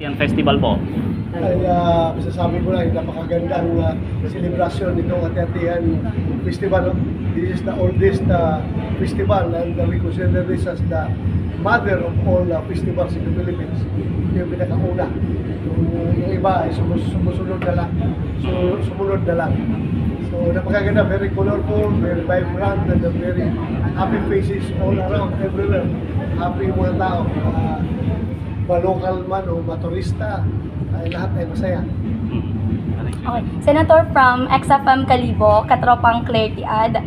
Yan festival po. Ay masasabi ko lang, napakagandang celebration nitong Ati-Atihan Festival. No? This is the oldest festival and we consider this as the mother of all festivals in the Philippines. Yung pinakauna. Yung iba ay sumusunod na lang. Sumunod na lang. So napakaganda, very colorful, very vibrant, and very happy faces all around, everywhere. Happy yung mga tao. Local man o motorista, ay lahat ay masaya. Okay. Senator from XFM Kalibo, Katropang Claire Tiad.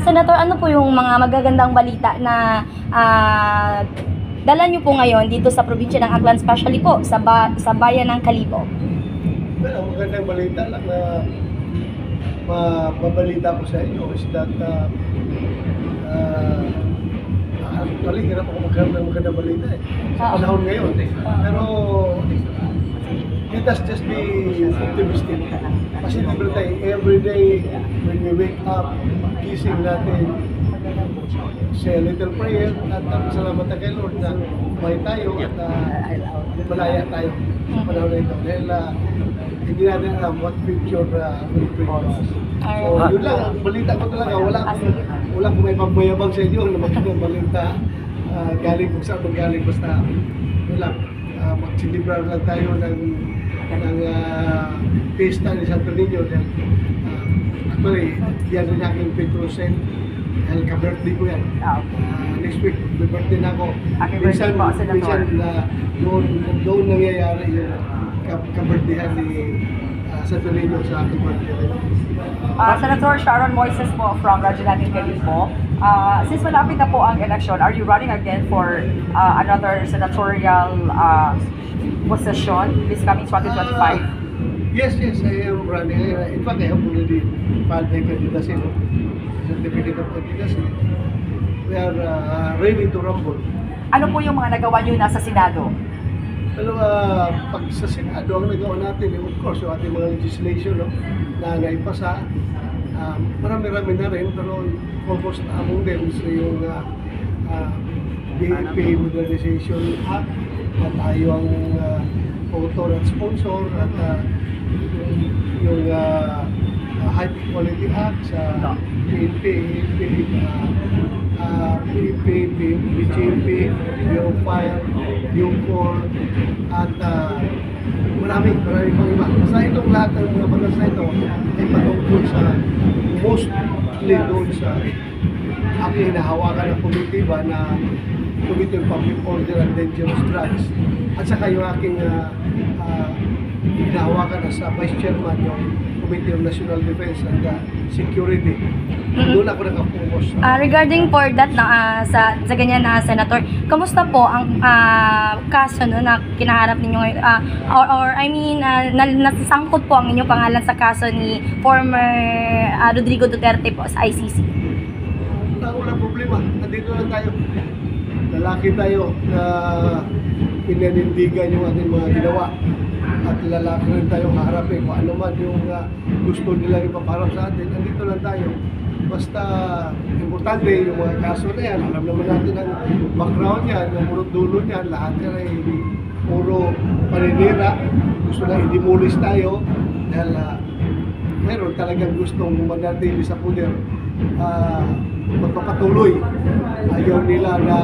Senator, ano po yung mga magagandang balita na dala niyo po ngayon dito sa probinsya ng Aklan, especially po sa bayan ng Kalibo? Well, ang magandang balita lang na mababalita ko sa inyo is that actually, hirap ako magkaroon ng magandang balita sa panahon ngayon. Pero let us just be optimistic. Positive na tayo. Every day when we wake up, gising natin, say a little prayer at salamat na kay Lord na may tayo at malaya tayo sa panahon na ito. Dahil hindi natin alam what future will bring to us. So yun lang, ang balita ko talaga, wala kung may pagmayabang sa inyo na magandang balita galing kung saan galing, basta yun lang, magsilibrar lang tayo ng pista ni Santo Niño. Dahil actually, yan rin aking Petrosen. Dahil ka-birthday ko yan. Next week, may birthday na ako. Minsan doon nangyayari yung ka-birthdayan ni Santo Niño sa aking birthday. Senator Sharon Moises po from Radyo natin Kalibo. Since malapit na po ang election, are you running again for another senatorial position this coming 2025? Yes, I am running. In fact, I have already filed my candidacy, certificate of candidacy. We are ready to rumble. Ano po yung mga nagawa niyo na sa Senado? Pero pag sa Senado, ang nagawa natin, of course, yung ating mga legislation na naipasa, marami-rami na rin, pero almost among them so yung DAP Modernization Act, na tayo ang author at sponsor, at yung High Quality Act sa PNP, BGMP, Bureau of Fire, Bucor, at maraming pang iba. Basta itong lahat ng mga batas na ito ay patungkol sa mostly doon sa aking hinahawakan ng komitiba na Committee on Public Order and Dangerous Drugs, at saka yung aking hinahawakan sa Vice Chairman yung Committee on National Defense and Security. Doon ako nakapokus. Regarding for that sa ganyan na Senator, kamusta po ang kaso na kinaharap ninyo ngayon? Or I mean, nasangkot po ang inyong pangalan sa kaso ni former Rodrigo Duterte po sa ICC? Walang problema. Nandito lang tayo. Lalaki tayo na pinanindigan yung ating mga ginawa. At lalaki rin tayong haharapin kung ano man yung gusto nilang ipaparap sa atin. Nandito lang tayo. Basta importante yung mga kaso na yan. Alam naman natin ang background yan, yung murot dulo niyan. Lahat yan ay puro paninira. Gusto lang i-demolish tayo dahil meron talagang gustong manatili sa puder. Magpapatuloy. Ayaw nila na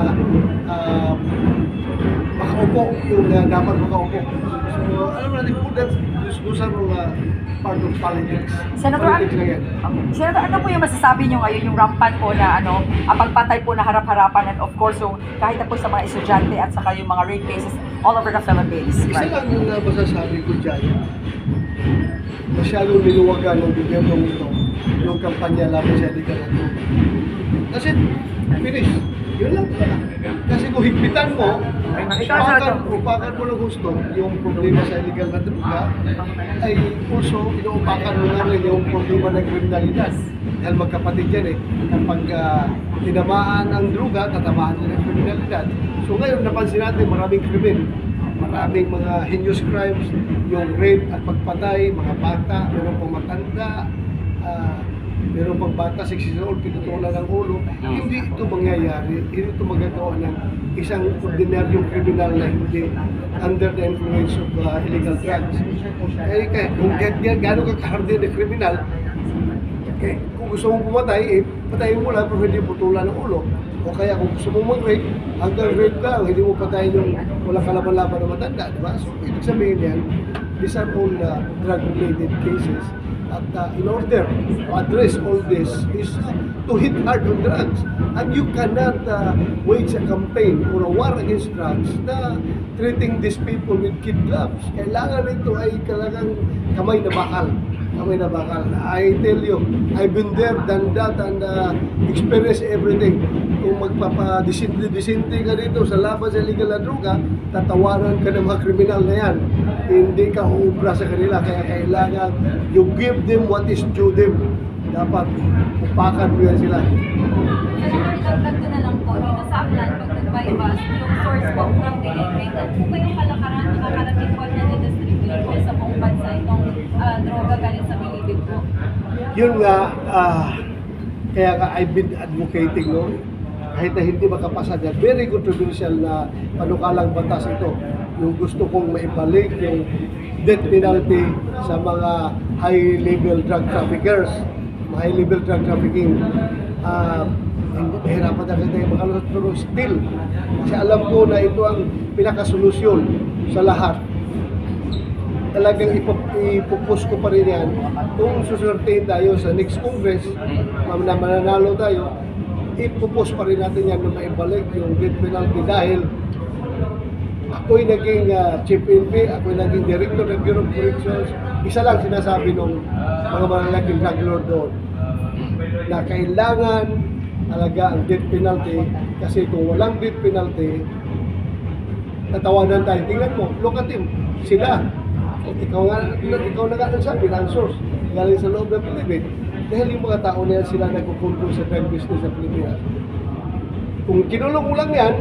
makaupo yung dapat makaupo. So, alam natin po, that's part of politics. Senator, Senator, ano po yung masasabi nyo ngayon yung rampant po na ang pagpatay po na harap-harapan, and of course, so, kahit na po sa mga estudyante at saka yung mga rape cases all over the Philippines? Isa lang yung masasabi ko dyan, masyadong niluwagan ng gobyernong ito yung kampanya laban sa illegal na droga. Kasi, finish. Yun lang pala. Kasi kung higpitan mo, upakan mo ng gusto yung problema sa illegal na droga, ay also inuupakan mo na rin yung problema ng kriminalidad. Dahil magkapatid yan kapag tinamaan ang droga, tatamaan din ang kriminalidad. So ngayon, napansin natin maraming krimen, maraming mga heinous crimes, yung rape at pagpatay, mga bata, mayroon pang matanda, meron pang bata, 6 years old, pinutulan ng ulo. Hindi ito mangyayari, hindi ito magagawa ng isang ordinaryong kriminal na hindi under the influence of illegal drugs. Kung gano'n ka kahardi na kriminal, kung gusto mong pumatay, patayin mo lang pero hindi putulan ng ulo. O kaya kung gusto mong mag-rape, hanggang rape ka, hindi mo patayin yung walang kalaban-laban na matanda, di ba? So, ibig sabihin yan, these are all drug-related cases. At in order to address all this is to hit hard on drugs. And you cannot wage a campaign or a war against drugs na treating these people with kid gloves. Kailangan ito ay talagang kamay na bakal. Kamay na bakal. I tell you, I've been there, done that, and experienced everything. Kung magpapadisinte ka dito sa laban sa illegal na droga, tatawanan ka ng mga kriminal na yan. Hindi ka uubra sa kanila, kaya kailangan you give them what is due them. Dapat upakan mo yan sila. Senator, idagdag ko na lang po, dito sa Aklan, pag nag-bypass, yung source po from the gateway, po ba yung kalakaran nakakarating po na distribute po sa buong bansa itong droga galing sa Bilibid po? Yun nga, kaya nga I've been advocating, no? Kahit na hindi makapasa dyan, very controversial na panukalang batas ito. Yung gusto kong maibalik yung death penalty sa mga high-level drug traffickers, high-level drug trafficking. Mahirapan na kita yung makalusot, pero still, kasi alam ko na ito ang pinakasolusyon sa lahat. Talagang ipupus ko pa rin yan. Kung susurtain tayo sa next Congress, na mananalo tayo, ipupus pa rin natin yan na maibalik yung death penalty dahil ako'y naging chief NP, ako'y naging director ng Bureau of Corrections. Isa lang sinasabi ng mga malalaking drug lord doon na kailangan talaga ang death penalty kasi kung walang death penalty, tatawanan tayo. Tingnan mo, look at him, sila. Ikaw na nga nagsabi ng source galing sa loob ng Pilipinas. Dahil yung mga tao na yan sila nagkukuntul sa drug business sa Pilipinas. Kung kinulong mo lang yan,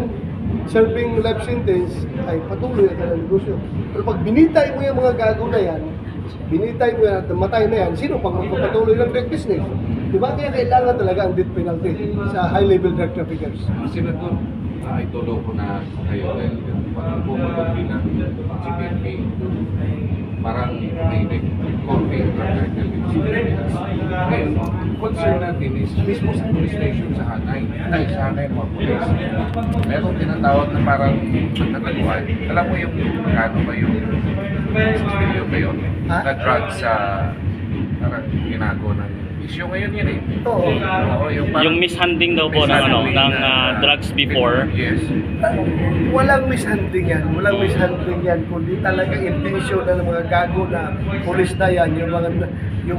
serving life sentence, ay patuloy ka ng negosyo. Pero pag binitay mo yung mga gago na yan, binitay mo yan at namatay na yan, sino pang magpapatuloy ng drug business? Diba? Kaya kailangan talaga ang death penalty sa high-level drug traffickers. Senator, idolo ko na kayo dahil pag pumunod bilang CPNP, parang may coffee drug cartel in Pilipinas. Ngayon, concern natin is mismo sa police station sa Hanay, sa Hanay mga police. Meron tinatawag na parang nataguan. Alam mo yung kano ba yung 6 million ba yun? Na drugs sa parang ginago ng issue ngayon yun eh. Oo. Oo, Yung mishandling daw po ng drugs before. Yes. Walang mishandling yan. Walang mishandling yan. Kundi talaga intensyon ng mga gago na pulis na yan, yung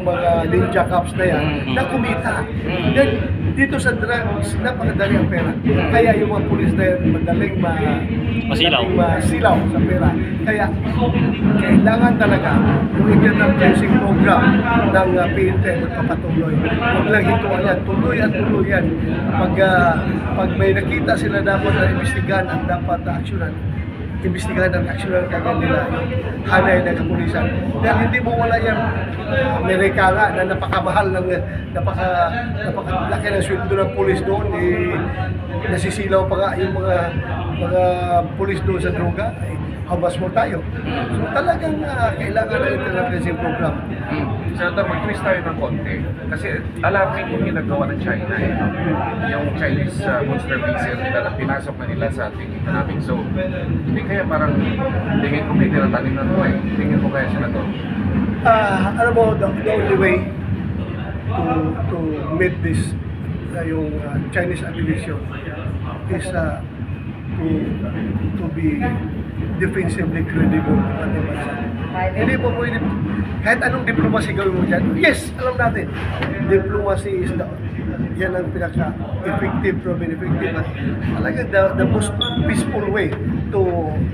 mga ninja cops na yan, na kumita. Then, dito sa drugs, napakadali ang pera. Kaya yung mga pulis na yan, madaling masilaw sa pera. Kaya, kailangan talaga yung internal tracing program ng PNP magpapatuloy. Huwag lang hituan yan. Tuloy at tuloy yan. Pag may nakita sila dapat na imbestigahan at dapat aksyonan, imbestigahan at aksyonan kagad nila yung hanay na kapulisan. Dahil hindi mo wala yan. Amerika nga na napakamahal ng napakalaki ng sweldo ng pulis doon, nasisilaw pa nga yung mga pulis doon sa droga. Habas mo tayo. So talagang kailangan ng internal tracing program. Senator, mag-twist tayo ng konti. Kasi alarming yung ginagawa ng China. Yung Chinese monster visa nila, pinasok na nila sa ating economic zone. Hindi kaya parang, tingin ko may tinatanim na ito eh. Tingin ko kaya, Senator. Alam mo, the only way to meet this, yung Chinese aggression is to be defensively credible at ating bansa. Hindi po pwede, kahit anong diplomacy gawin mo dyan, yes, alam natin, diplomacy is yan ang pinaka-effective, proven effective, at talaga the most peaceful way to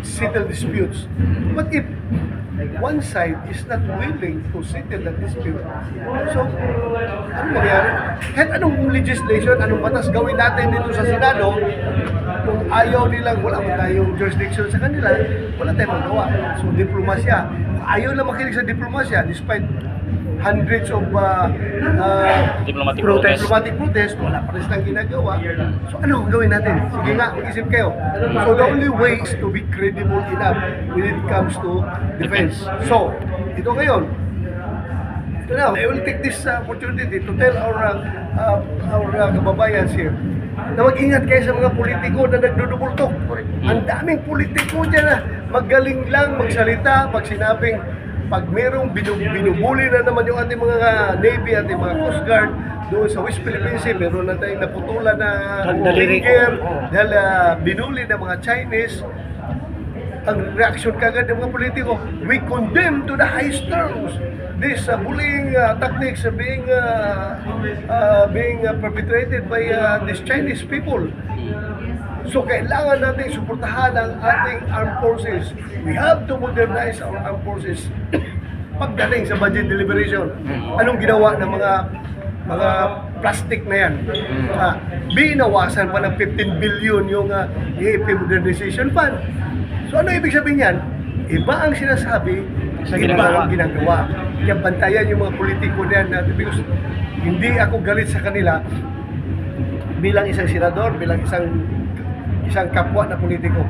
settle disputes. But if one side is not willing to settle that dispute, so, ano mangyari? Kahit anong legislation, anong batas gawin natin dito sa Senado, kung ayaw nilang, wala mo tayong jurisdiction sa kanila, wala tayong magawa. So, diplomasya. Ayaw na makinig sa diplomasya, despite hundreds of Diplomatic protest. diplomatic protest, wala pa rin silang ginagawa. So ano ang gawin natin? Sige nga, mag-isip kayo. So the only way is to be credible enough when it comes to defense. So, ito ngayon, ito na, I will take this opportunity to tell our kababayans here na mag-ingat kayo sa mga politiko na nagdudubultok. Ang daming politiko dyan na magaling lang magsalita pag sinabing pag merong binubuli na naman yung ating mga Navy, ating mga Coast Guard doon sa West Philippine Sea, meron na tayong naputulan na finger dahil binuli ng mga Chinese. Ang reaksyon kagad ng mga politiko, we condemn to the highest terms this bullying tactics being perpetrated by these Chinese people. So kailangan natin suportahan ang ating armed forces. We have to modernize our armed forces. Pagdating sa budget deliberation, anong ginawa ng mga plastic na yan? Binawasan pa ng 15 billion yung EAP Modernization Fund. So ano ibig sabihin yan? Iba ang sinasabi, iba ang ginagawa. Kaya bantayan yung mga politiko na yan natin because hindi ako galit sa kanila bilang isang senador, bilang isang kapwa na politiko.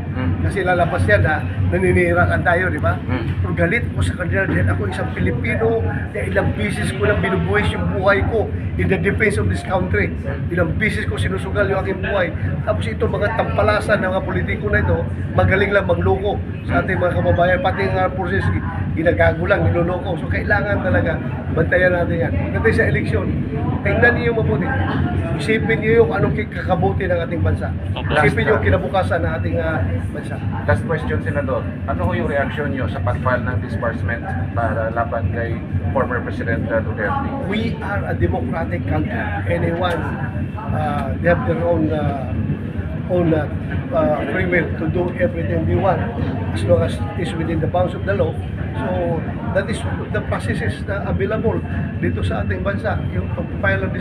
Kasi lalabas yan na naninirakan tayo, di ba? Pero galit ko sa kanila dahil ako isang Pilipino na ilang beses ko lang binubuhis yung buhay ko in the defense of this country. Ilang beses ko sinusugal yung aking buhay. Tapos ito mga tampalasan ng mga politiko na ito, magaling lang magloko sa ating mga kababayan. Pati nga forces, ginagago lang, niloloko. So kailangan talaga bantayan natin yan. Pagdating sa eleksyon, tingnan niyo mabuti. Isipin niyo yung anong kakabuti ng ating bansa. Isipin niyo yung kinabukasan ng ating bansa. Last question, Senador. Ano ho yung reaksyon nyo sa pag-file ng disbursement para laban kay former President Duterte? We are a democratic country. Anyone, they have their own free will to do everything they want as long as it's within the bounds of the law. So that is the processes na available dito sa ating bansa. Yung pag-file ng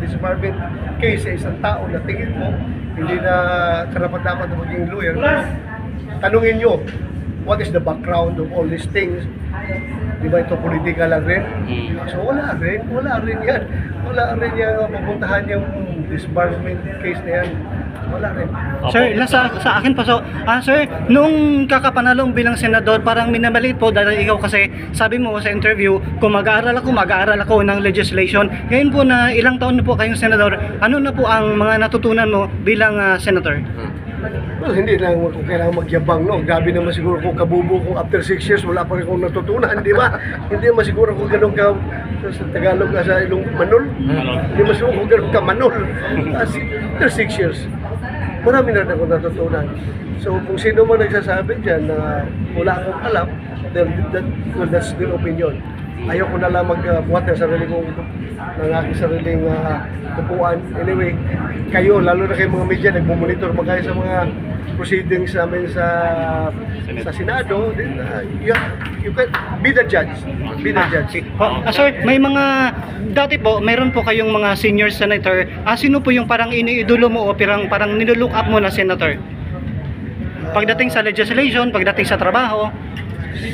disbursement case sa isang tao na tingin mo hindi na karapat-dapat na maging lawyer, tanungin nyo, what is the background of all these things? Di ba ito politika lang rin? So wala rin yan. Wala rin yan mapuntahan yung disbursement case na yan. Wala rin. Sir, sa akin po, so, sir, nung kakapanalong bilang senador, parang minamaliit po dahil ikaw kasi sabi mo sa interview, kung mag-aaral ako ng legislation. Ngayon po na ilang taon na po kayong senador, ano na po ang mga natutunan mo bilang senador? Well, hindi lang ako kailangan magyabang, no? Grabe naman siguro kung kabubo ko after 6 years, wala pa rin akong natutunan, di ba? Hindi naman siguro kung ganun ka sa Tagalog sa ilong manol. Hindi naman siguro kung ganun ka manol. After 6 years, marami na akong natutunan. So kung sino man nagsasabi dyan na wala akong alam, then that's their opinion. Ayoko na lang magbuhat ng aking sariling upuan. Anyway, kayo, lalo na kayo mga media, nagmumonitor ba kayo sa mga proceedings namin sa Senado, then you can be the judge. Be the judge. Sir, may mga, dati po, mayroon po kayong mga senior senator. Sino po yung parang iniidolo mo o parang nilook up mo na senator? Pagdating sa legislation, pagdating sa trabaho?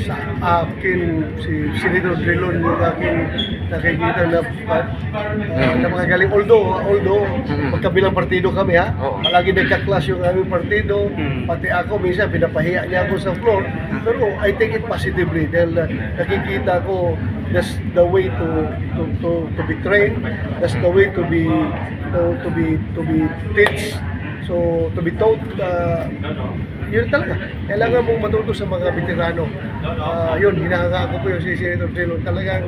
Sa akin, si Senator Drilon yung aking nakikita na mga galing. Although magkabilang partido kami, ha? Palagi nagka-clash yung aming partido. Pati ako, minsan pinapahiya niya ako sa floor. Pero I take it positively dahil nakikita ko that's the way to be trained, that's the way to be teach. So to be taught, yun talaga. Kailangan mong matuto sa mga veterano. Yun, hinahanga ko po yung si Senator Drilon. Talagang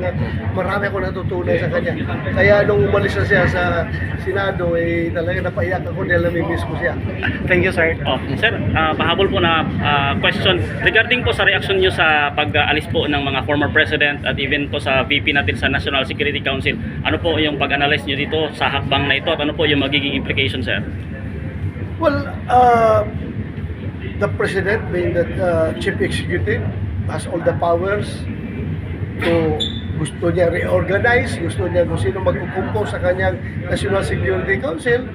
marami ako natutunan sa kanya. Kaya nung umalis na siya sa Senado, talaga napaiyak ako dahil namimiss ko siya. Thank you, sir. Sir, pahabol po na question regarding po sa reaction nyo sa pag-alis po ng mga former president at even po sa VP natin sa National Security Council. Ano po yung pag-analyze nyo dito sa hakbang na ito at ano po yung magiging implication, sir? Well, the president being the chief executive has all the powers to gusto niya reorganize, gusto niya kung sino magkukumpo sa kanyang National Security Council,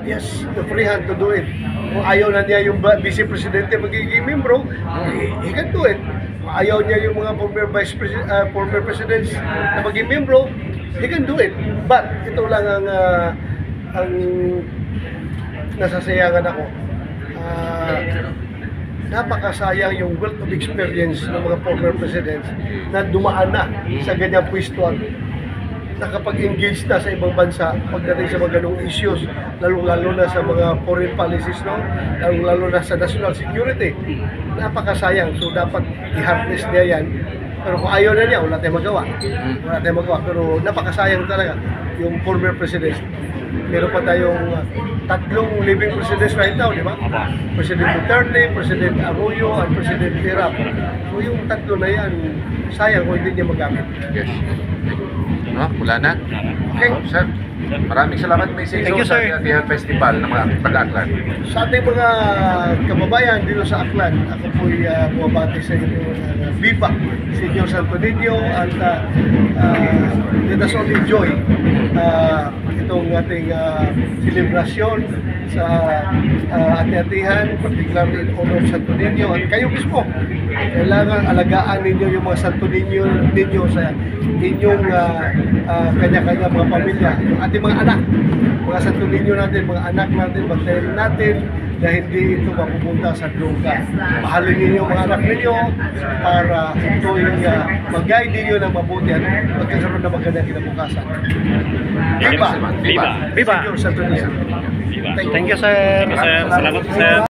yes, the free hand to do it. Kung ayaw na niya yung vice presidente magiging membro, he can do it. ayaw niya yung mga former presidents na maging membro, he can do it. But ito lang ang nasasayangan ako. Napakasayang yung wealth of experience ng mga former presidents na dumaan na sa ganyang pwestuhan, nakapag-engage na sa ibang bansa pagdating sa mga ganong issues, lalo-lalo na sa mga foreign policies, no? Lalo-lalo na sa national security. Napakasayang. So dapat i-harness niya yan. Pero kung ayaw na niya, wala tayong magawa. Wala tayong magawa. Pero napakasayang talaga yung former presidents. Meron pa tayong 3 living presidents right now, di ba? President Duterte, President Arroyo, at President Irap. So yung 3 na yan, sayang kung hindi niya magamit. Yes. No, wala na? Okay. Sir, maraming salamat. May say Thank you, sa sir. Atehan Festival ng mga taga-Aklan. Sa ating mga kababayan dito sa Aklan, ako po'y bumabati sa inyo Viva, Senyor Santo Niño, at let us all enjoy itong ating selebrasyon sa ati-atihan, particularly in honor of Santo Niño. At kayo mismo, kailangan alagaan ninyo yung mga Santo Niño sa inyong kanya-kanya mga pamilya, yung ating mga anak, mga Santo Niño natin, mga anak natin, bantayan natin na hindi ito mapupunta sa droga. Mahalin ninyo mga anak ninyo para ito yung mag-guide ninyo ng mabuti at magkakaroon ng magandang kinabukasan. Viva! Viva! Viva! Senyor Santo Niño. Viva. Thank you. Thank you, sir. Thank you, sir. Salamat po, sir.